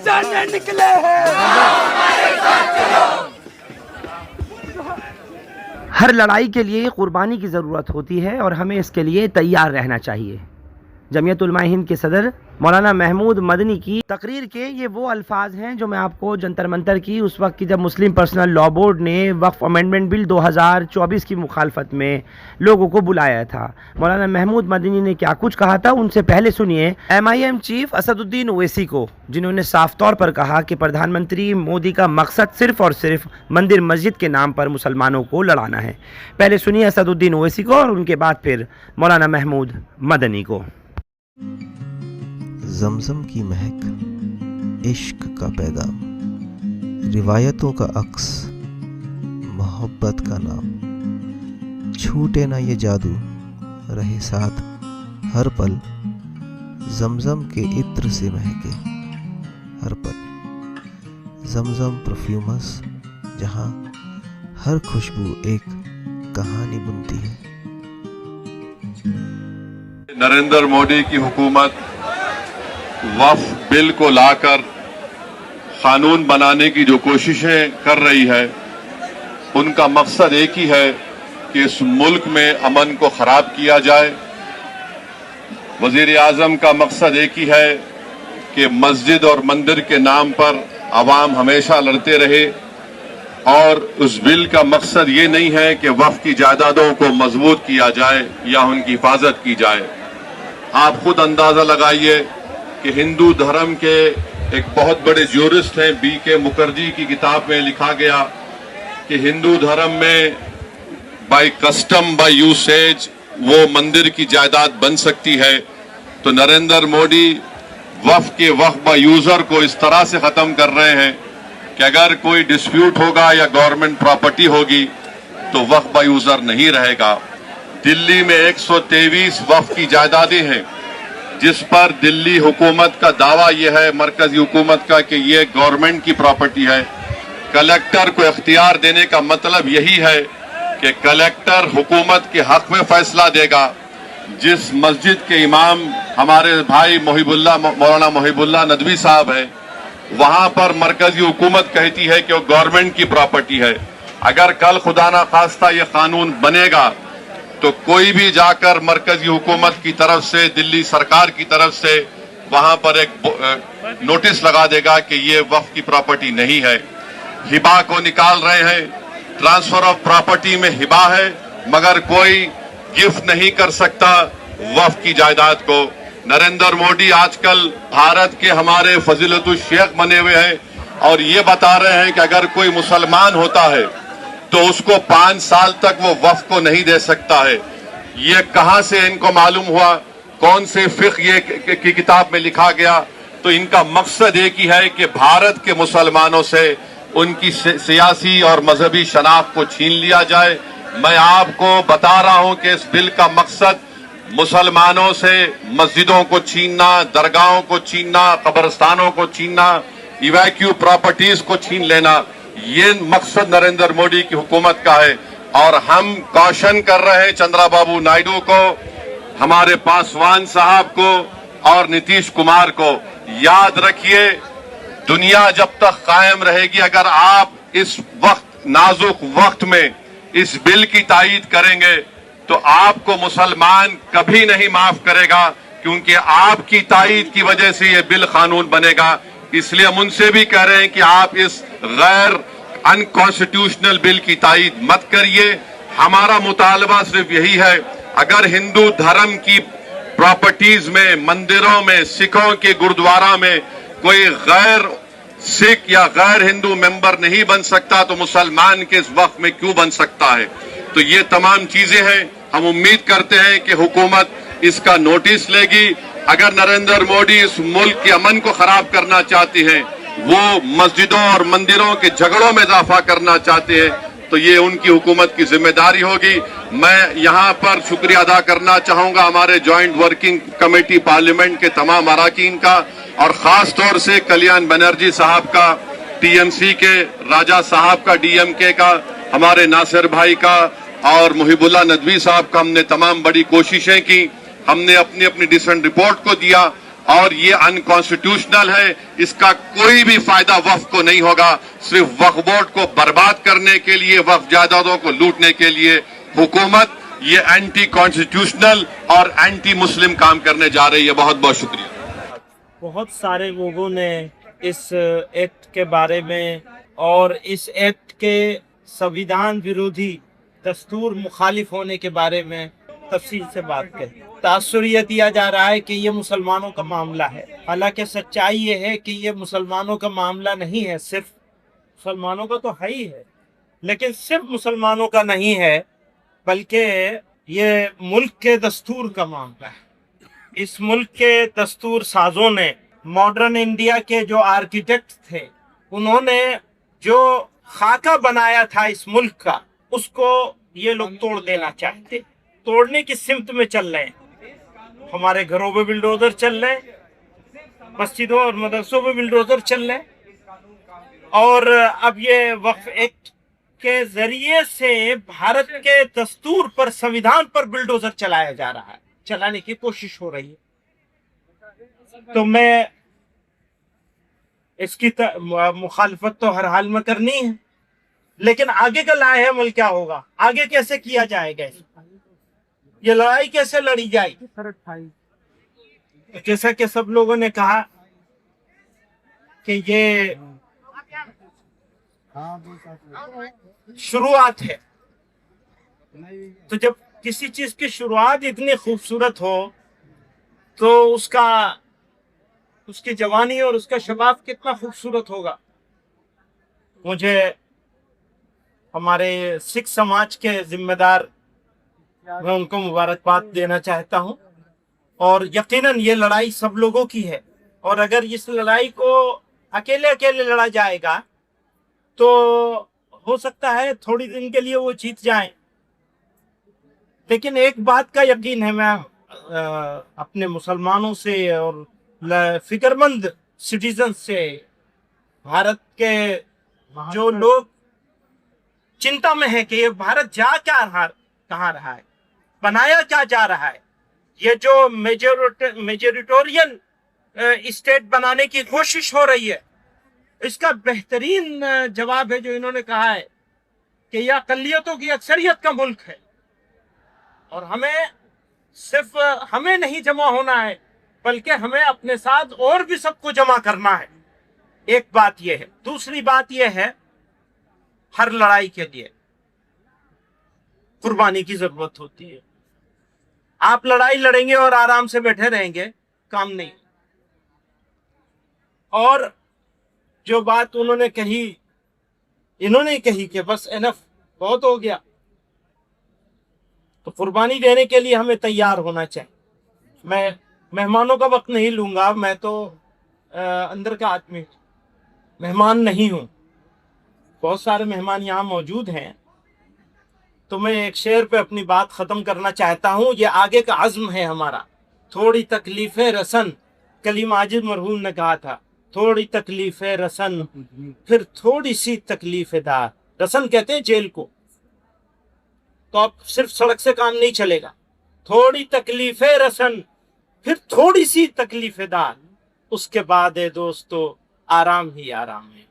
जाने निकले हैं। हर लड़ाई के लिए कुर्बानी की ज़रूरत होती है और हमें इसके लिए तैयार रहना चाहिए। जमीयत उलमा हिंद के सदर मौलाना महमूद मदनी की तकरीर के ये वो अल्फाज हैं जो मैं आपको जंतर मंतर की उस वक्त की जब मुस्लिम पर्सनल लॉ बोर्ड ने वक्फ अमेंडमेंट बिल 2024 की मुखालफत में लोगों को बुलाया था। मौलाना महमूद मदनी ने क्या कुछ कहा था, उनसे पहले सुनिए MIM चीफ असदुद्दीन ओवैसी को, जिन्होंने साफ तौर पर कहा कि प्रधानमंत्री मोदी का मकसद सिर्फ और सिर्फ मंदिर मस्जिद के नाम पर मुसलमानों को लड़ाना है। पहले सुनिए असदुद्दीन ओवैसी को और उनके बाद फिर मौलाना महमूद मदनी को। ज़मज़म की महक, इश्क का पैगाम, रिवायतों का अक्स, मोहब्बत का नाम, छूटे ना ये जादू, रहे साथ हर पल, ज़मज़म के इत्र से महके हर पल, ज़मज़म परफ्यूमस, जहाँ हर खुशबू एक कहानी बुनती है। नरेंद्र मोदी की हुकूमत वक्फ बिल को लाकर कानून बनाने की जो कोशिशें कर रही है, उनका मकसद एक ही है कि इस मुल्क में अमन को खराब किया जाए। वजीर आजम का मकसद एक ही है कि मस्जिद और मंदिर के नाम पर अवाम हमेशा लड़ते रहे, और उस बिल का मकसद ये नहीं है कि वक्फ की जायदादों को मजबूत किया जाए या उनकी हिफाजत की जाए। आप खुद अंदाजा लगाइए कि हिंदू धर्म के एक बहुत बड़े ज्यूरिस्ट हैं BK मुखर्जी की किताब में लिखा गया कि हिंदू धर्म में बाय कस्टम बाय यूसेज वो मंदिर की जायदाद बन सकती है। तो नरेंद्र मोदी वक्फ के वक्फ बाय यूजर को इस तरह से खत्म कर रहे हैं कि अगर कोई डिस्प्यूट होगा या गवर्नमेंट प्रॉपर्टी होगी तो वक्फ बाय यूजर नहीं रहेगा। दिल्ली में 123 वक्फ की जायदादें हैं, जिस पर दिल्ली हुकूमत का दावा यह है, मरकजी हुकूमत का, कि ये गवर्नमेंट की प्रॉपर्टी है। कलेक्टर को इख्तियार देने का मतलब यही है कि कलेक्टर हुकूमत के हक में फैसला देगा। जिस मस्जिद के इमाम हमारे भाई मौलाना मोहिबुल्लाह नदवी साहब है, वहां पर मरकजी हुकूमत कहती है कि वो गवर्नमेंट की प्रॉपर्टी है। अगर कल खुदा ना खास्ता ये कानून बनेगा तो कोई भी जाकर मरकजी हुकूमत की तरफ से, दिल्ली सरकार की तरफ से वहां पर एक नोटिस लगा देगा कि ये वक्फ की प्रॉपर्टी नहीं है। हिबा को निकाल रहे हैं, ट्रांसफर ऑफ प्रॉपर्टी में हिबा है, मगर कोई गिफ्ट नहीं कर सकता वक्फ की जायदाद को। नरेंद्र मोदी आजकल भारत के हमारे फजीलतुल शेख बने हुए हैं और ये बता रहे हैं कि अगर कोई मुसलमान होता है तो उसको 5 साल तक वो वक्फ को नहीं दे सकता है। ये कहां से इनको मालूम हुआ, कौन से फिक़्ह ये की किताब में लिखा गया? तो इनका मकसद एक ही है कि भारत के मुसलमानों से उनकी सियासी और मजहबी शनाख्त को छीन लिया जाए। मैं आपको बता रहा हूं कि इस बिल का मकसद मुसलमानों से मस्जिदों को छीनना, दरगाहों को छीनना, कब्रिस्तानों को छीनना, इवैक्यू प्रॉपर्टीज को छीन लेना, ये मकसद नरेंद्र मोदी की हुकूमत का है। और हम कॉशन कर रहे हैं चंद्रबाबू नायडू को, हमारे पासवान साहब को और नीतीश कुमार को, याद रखिए दुनिया जब तक कायम रहेगी, अगर आप इस वक्त नाजुक वक्त में इस बिल की तायीद करेंगे तो आपको मुसलमान कभी नहीं माफ करेगा, क्योंकि आपकी तायीद की वजह से ये बिल कानून बनेगा। इसलिए हम उनसे भी कह रहे हैं कि आप इस गैर अनकॉन्स्टिट्यूशनल बिल की तायीद मत करिए। हमारा मुतालबा सिर्फ यही है, अगर हिंदू धर्म की प्रॉपर्टीज में, मंदिरों में, सिखों के गुरुद्वारा में कोई गैर सिख या गैर हिंदू मेंबर नहीं बन सकता तो मुसलमान के इस वक्त में क्यों बन सकता है? तो ये तमाम चीजें हैं। हम उम्मीद करते हैं कि हुकूमत इसका नोटिस लेगी। अगर नरेंद्र मोदी इस मुल्क के अमन को खराब करना चाहते हैं, वो मस्जिदों और मंदिरों के झगड़ों में इजाफा करना चाहते हैं, तो ये उनकी हुकूमत की जिम्मेदारी होगी। मैं यहाँ पर शुक्रिया अदा करना चाहूंगा हमारे ज्वाइंट वर्किंग कमेटी पार्लियामेंट के तमाम अराकीन का, और खास तौर से कल्याण बनर्जी साहब का, TMC के राजा साहब का, DMK का, हमारे नासिर भाई का और मुहिबुल्लाह नदवी साहब का। हमने तमाम बड़ी कोशिशें की, हमने अपनी अपनी डिसेंट रिपोर्ट को दिया, اور یہ انکانسٹیٹیوشنل ہے. اس کا کوئی بھی فائدہ وقف کو نہیں ہوگا. صرف وقف بورڈ کو برباد کرنے کے لیے, وقف جائیدادوں کو لوٹنے کے لیے حکومت یہ اینٹی کانسٹیٹیوشنل اور اینٹی مسلم کام کرنے جا رہی ہے. بہت بہت شکریہ. بہت سارے لوگوں نے اس ایکٹ کے بارے میں اور اس ایکٹ کے سویدھان ویرودھی دستور مخالف ہونے کے بارے میں تفصیل سے بات کریں. تاثر یہ دیا جا رہا ہے کہ یہ مسلمانوں کا معاملہ ہے، حالانکہ سچائی یہ ہے کہ یہ مسلمانوں کا معاملہ نہیں ہے. صرف مسلمانوں کا تو ہے ہی ہے، لیکن صرف مسلمانوں کا نہیں ہے بلکہ یہ ملک کے دستور کا معاملہ ہے. اس ملک کے دستور سازوں نے، ماڈرن انڈیا کے جو آرکیٹیکٹ تھے، انہوں نے جو خاکہ بنایا تھا اس ملک کا، اس کو یہ لوگ توڑ دینا چاہتے، توڑنے کی سمت میں چل رہے ہیں. ہمارے گھروں پہ بلڈوزر چل رہے ہیں، مسجدوں اور مدرسوں پہ بلڈوزر چل رہے ہیں، اور اب یہ وقف ایکٹ کے ذریعے سے بھارت کے دستور پر، سنویدھان پر بلڈوزر چلایا جا رہا ہے، چلانے کی کوشش ہو رہی ہے. تو میں اس کی مخالفت تو ہر حال میں کرنی ہے، لیکن آگے کا لائحہ عمل کیا ہوگا، آگے کیسے کیا جائے گا، یہ لڑائی کیسے لڑی جائے گی. جیسا کہ سب لوگوں نے کہا کہ یہ شروعات ہے، تو جب کسی چیز کی شروعات اتنی خوبصورت ہو تو اس کی جوانی اور اس کا شباب کتنا خوبصورت ہوگا. مجھے ہمارے سکھ سماج کے ذمہ دار، میں ان کو مبارکباد دینا چاہتا ہوں، اور یقیناً یہ لڑائی سب لوگوں کی ہے، اور اگر اس لڑائی کو اکیلے لڑا جائے گا تو ہو سکتا ہے تھوڑی دن کے لیے وہ جیت جائیں. لیکن ایک بات کا یقین ہے، میں اپنے مسلمانوں سے اور فکر مند سٹیزن سے، بھارت کے جو لوگ چنتا میں ہیں کہ یہ بھارت جا کیا کہاں رہا ہے، بنایا کیا جا رہا ہے، یہ جو میجورٹورین اسٹیٹ بنانے کی کوشش ہو رہی ہے، اس کا بہترین جواب ہے جو انہوں نے کہا ہے کہ یہ اقلیتوں کی اکثریت کا ملک ہے، اور صرف ہمیں نہیں جمع ہونا ہے بلکہ ہمیں اپنے ساتھ اور بھی سب کو جمع کرنا ہے. ایک بات یہ ہے. دوسری بات یہ ہے، ہر لڑائی کے لیے قربانی کی ضرورت ہوتی ہے. آپ لڑائی لڑیں گے اور آرام سے بیٹھے رہیں گے، کام نہیں. اور جو بات انہوں نے کہی کہ بس انف، بہت ہو گیا، تو قربانی دینے کے لیے ہمیں تیار ہونا چاہیے. میں مہمانوں کا وقت نہیں لوں گا، میں تو اندر کا آدمی مہمان نہیں ہوں، بہت سارے مہمان یہاں موجود ہیں. تو میں ایک شعر پہ اپنی بات ختم کرنا چاہتا ہوں. یہ آگے کا عزم ہے ہمارا. تھوڑی تکلیفیں رسن، کلیم عاجز مرحوم نے کہا تھا، تھوڑی تکلیفیں رسن پھر تھوڑی سی تکلیف دار. رسن کہتے ہیں جیل کو. تو اب صرف سڑک سے کام نہیں چلے گا. تھوڑی تکلیفیں رسن پھر تھوڑی سی تکلیف دار، اس کے بعد ہے دوستو آرام ہی آرام ہے.